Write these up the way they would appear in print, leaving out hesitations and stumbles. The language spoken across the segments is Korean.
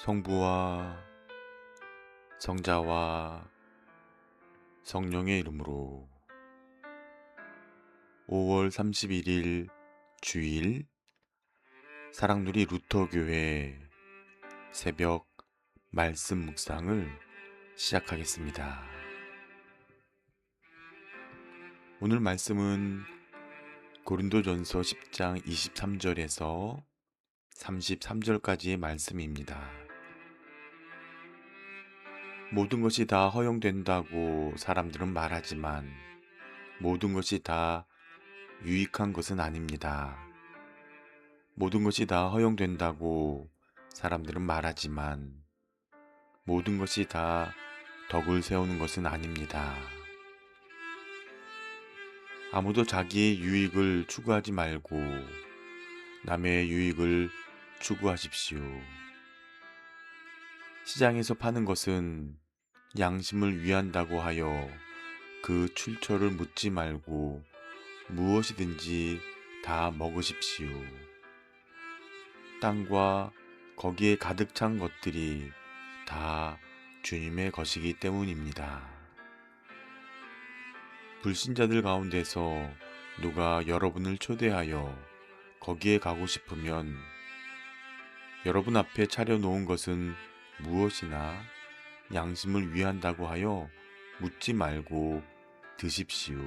성부와 성자와 성령의 이름으로 5월 31일 주일 사랑누리 루터교회 새벽 말씀 묵상을 시작하겠습니다. 오늘 말씀은 고린도전서 10장 23절에서 33절까지의 말씀입니다. 모든 것이 다 허용된다고 사람들은 말하지만 모든 것이 다 유익한 것은 아닙니다. 모든 것이 다 허용된다고 사람들은 말하지만 모든 것이 다 덕을 세우는 것은 아닙니다. 아무도 자기의 유익을 추구하지 말고 남의 유익을 추구하십시오. 시장에서 파는 것은 양심을 위한다고 하여 그 출처를 묻지 말고 무엇이든지 다 먹으십시오. 땅과 거기에 가득 찬 것들이 다 주님의 것이기 때문입니다. 불신자들 가운데서 누가 여러분을 초대하여 거기에 가고 싶으면 여러분 앞에 차려놓은 것은 무엇이나 양심을 위한다고 하여 묻지 말고 드십시오.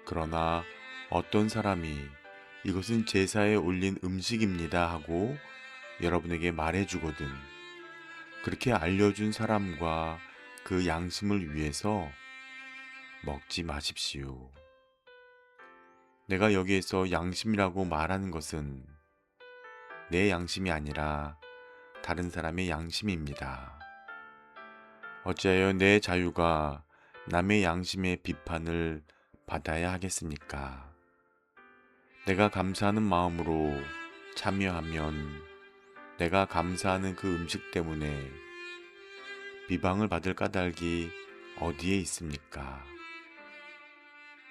그러나 어떤 사람이 이것은 제사에 올린 음식입니다 하고 여러분에게 말해주거든 그렇게 알려준 사람과 그 양심을 위해서 먹지 마십시오. 내가 여기에서 양심이라고 말하는 것은 내 양심이 아니라 다른 사람의 양심입니다. 어찌하여 내 자유가 남의 양심의 비판을 받아야 하겠습니까? 내가 감사하는 마음으로 참여하면 내가 감사하는 그 음식 때문에 비방을 받을 까닭이 어디에 있습니까?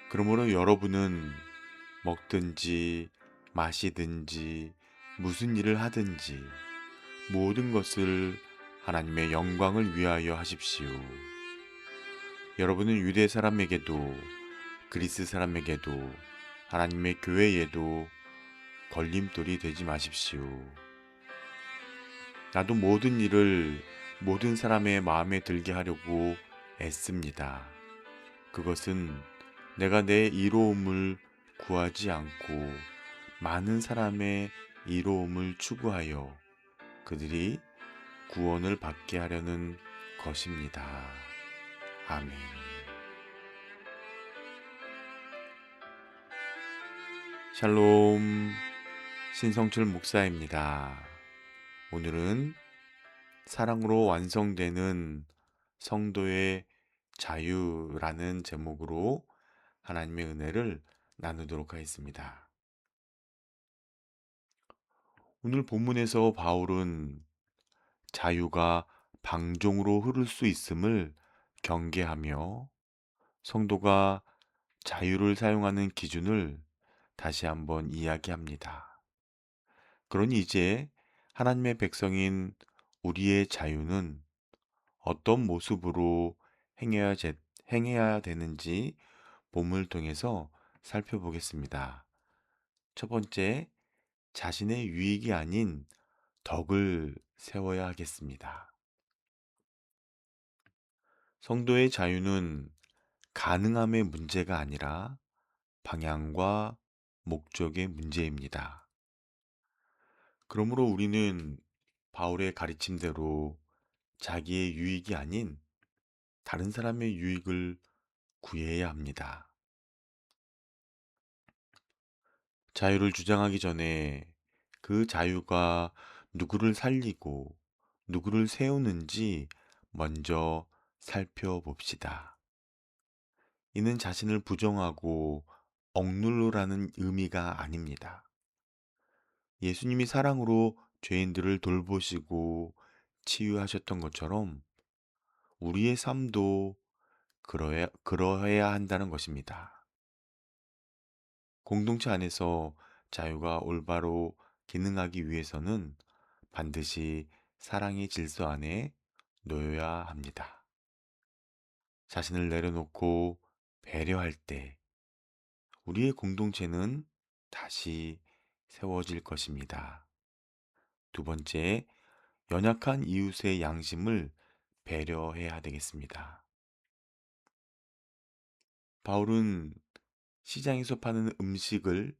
그러므로 여러분은 먹든지 마시든지 무슨 일을 하든지 모든 것을 하나님의 영광을 위하여 하십시오. 여러분은 유대 사람에게도 그리스 사람에게도 하나님의 교회에도 걸림돌이 되지 마십시오. 나도 모든 일을 모든 사람의 마음에 들게 하려고 애씁니다. 그것은 내가 내 이로움을 구하지 않고 많은 사람의 이로움을 추구하여 그들이 구원을 받게 하려는 것입니다. 아멘. 샬롬, 신성철 목사입니다. 오늘은 사랑으로 완성되는 성도의 자유라는 제목으로 하나님의 은혜를 나누도록 하겠습니다. 오늘 본문에서 바울은 자유가 방종으로 흐를 수 있음을 경계하며 성도가 자유를 사용하는 기준을 다시 한번 이야기합니다. 그러니 이제 하나님의 백성인 우리의 자유는 어떤 모습으로 행해야 되는지 본문을 통해서 살펴보겠습니다. 첫 번째, 자신의 유익이 아닌 덕을 세워야 하겠습니다. 성도의 자유는 가능함의 문제가 아니라 방향과 목적의 문제입니다. 그러므로 우리는 바울의 가르침대로 자기의 유익이 아닌 다른 사람의 유익을 구해야 합니다. 자유를 주장하기 전에 그 자유가 누구를 살리고 누구를 세우는지 먼저 살펴봅시다. 이는 자신을 부정하고 억누르라는 의미가 아닙니다. 예수님이 사랑으로 죄인들을 돌보시고 치유하셨던 것처럼 우리의 삶도 그러해야 한다는 것입니다. 공동체 안에서 자유가 올바로 기능하기 위해서는 반드시 사랑의 질서 안에 놓여야 합니다. 자신을 내려놓고 배려할 때 우리의 공동체는 다시 세워질 것입니다. 두 번째, 연약한 이웃의 양심을 배려해야 되겠습니다. 바울은 시장에서 파는 음식을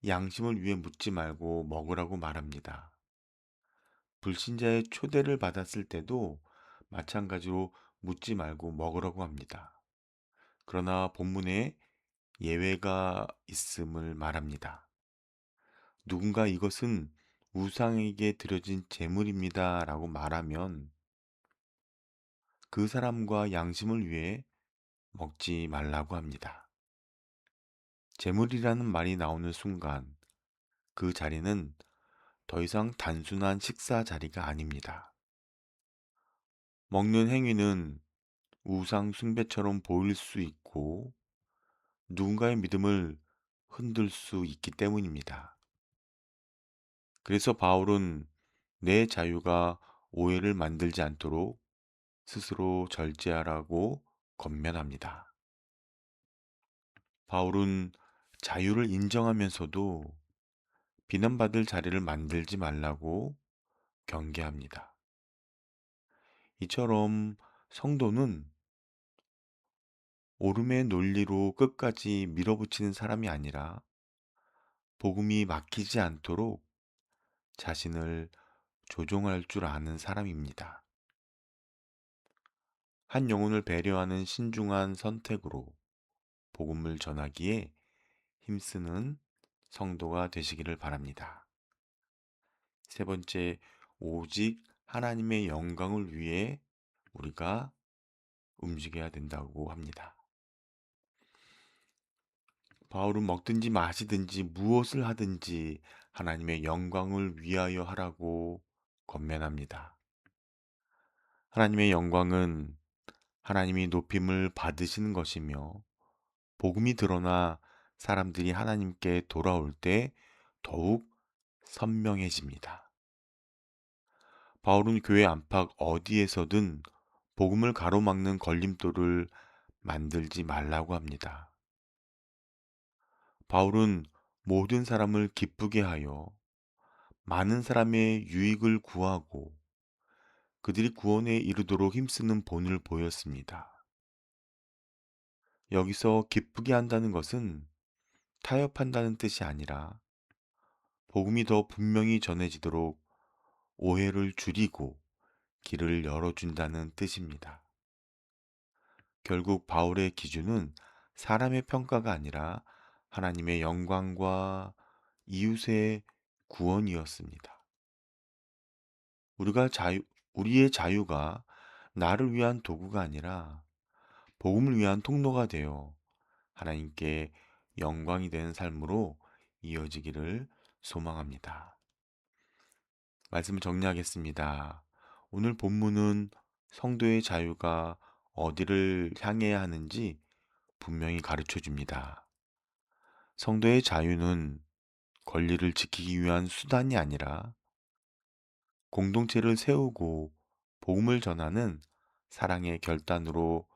양심을 위해 묻지 말고 먹으라고 말합니다. 불신자의 초대를 받았을 때도 마찬가지로 묻지 말고 먹으라고 합니다. 그러나 본문에 예외가 있음을 말합니다. 누군가 이것은 우상에게 드려진 제물입니다 라고 말하면 그 사람과 양심을 위해 먹지 말라고 합니다. 제물이라는 말이 나오는 순간 그 자리는 더 이상 단순한 식사 자리가 아닙니다. 먹는 행위는 우상 숭배처럼 보일 수 있고 누군가의 믿음을 흔들 수 있기 때문입니다. 그래서 바울은 내 자유가 오해를 만들지 않도록 스스로 절제하라고 권면합니다. 바울은 자유를 인정하면서도 비난받을 자리를 만들지 말라고 경계합니다. 이처럼 성도는 오름의 논리로 끝까지 밀어붙이는 사람이 아니라 복음이 막히지 않도록 자신을 조종할 줄 아는 사람입니다. 한 영혼을 배려하는 신중한 선택으로 복음을 전하기에 힘쓰는 성도가 되시기를 바랍니다. 세 번째, 오직 하나님의 영광을 위해 우리가 움직여야 된다고 합니다. 바울은 먹든지 마시든지 무엇을 하든지 하나님의 영광을 위하여 하라고 권면합니다. 하나님의 영광은 하나님이 높임을 받으시는 것이며 복음이 드러나 사람들이 하나님께 돌아올 때 더욱 선명해집니다. 바울은 교회 안팎 어디에서든 복음을 가로막는 걸림돌을 만들지 말라고 합니다. 바울은 모든 사람을 기쁘게 하여 많은 사람의 유익을 구하고 그들이 구원에 이르도록 힘쓰는 본을 보였습니다. 여기서 기쁘게 한다는 것은 타협한다는 뜻이 아니라 복음이 더 분명히 전해지도록 오해를 줄이고 길을 열어준다는 뜻입니다. 결국 바울의 기준은 사람의 평가가 아니라 하나님의 영광과 이웃의 구원이었습니다. 우리의 자유가 나를 위한 도구가 아니라 복음을 위한 통로가 되어 하나님께 영광이 되는 삶으로 이어지기를 소망합니다. 말씀을 정리하겠습니다. 오늘 본문은 성도의 자유가 어디를 향해야 하는지 분명히 가르쳐 줍니다. 성도의 자유는 권리를 지키기 위한 수단이 아니라 공동체를 세우고 복음을 전하는 사랑의 결단으로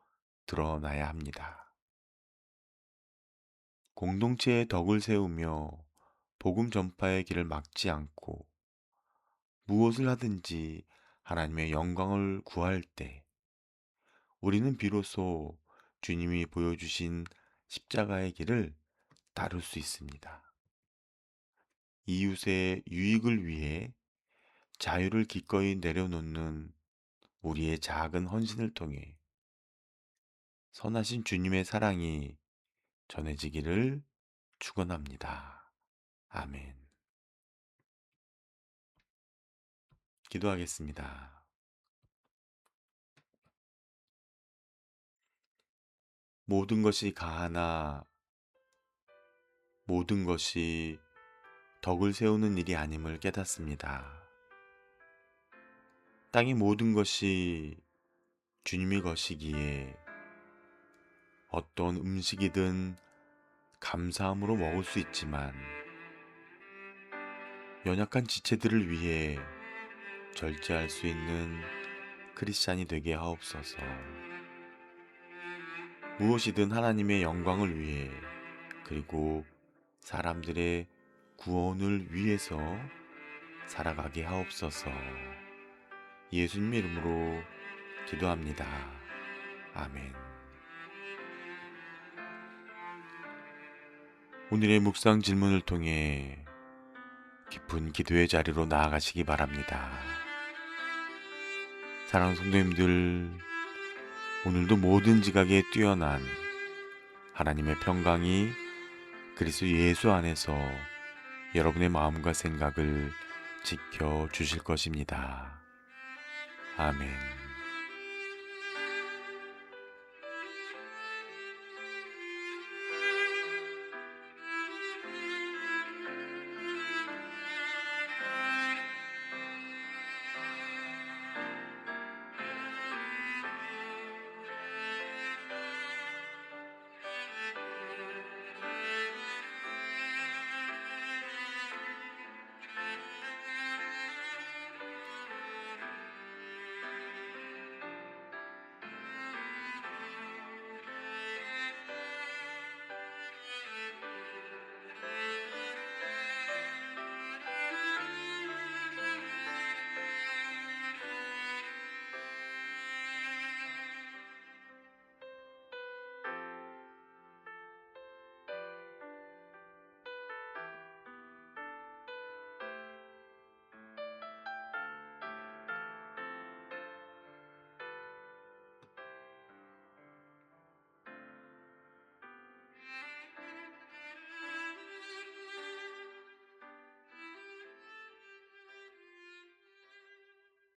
드러나야 합니다. 공동체의 덕을 세우며 복음 전파의 길을 막지 않고 무엇을 하든지 하나님의 영광을 구할 때 우리는 비로소 주님이 보여주신 십자가의 길을 따를 수 있습니다. 이웃의 유익을 위해 자유를 기꺼이 내려놓는 우리의 작은 헌신을 통해 선하신 주님의 사랑이 전해지기를 축원합니다. 아멘. 기도하겠습니다. 모든 것이 가하나 모든 것이 덕을 세우는 일이 아님을 깨닫습니다. 땅의 모든 것이 주님의 것이기에 어떤 음식이든 감사함으로 먹을 수 있지만 연약한 지체들을 위해 절제할 수 있는 크리스찬이 되게 하옵소서. 무엇이든 하나님의 영광을 위해, 그리고 사람들의 구원을 위해서 살아가게 하옵소서. 예수님의 이름으로 기도합니다. 아멘. 오늘의 묵상 질문을 통해 깊은 기도의 자리로 나아가시기 바랍니다. 사랑하는 성도님들, 오늘도 모든 지각에 뛰어난 하나님의 평강이 그리스도 예수 안에서 여러분의 마음과 생각을 지켜주실 것입니다. 아멘.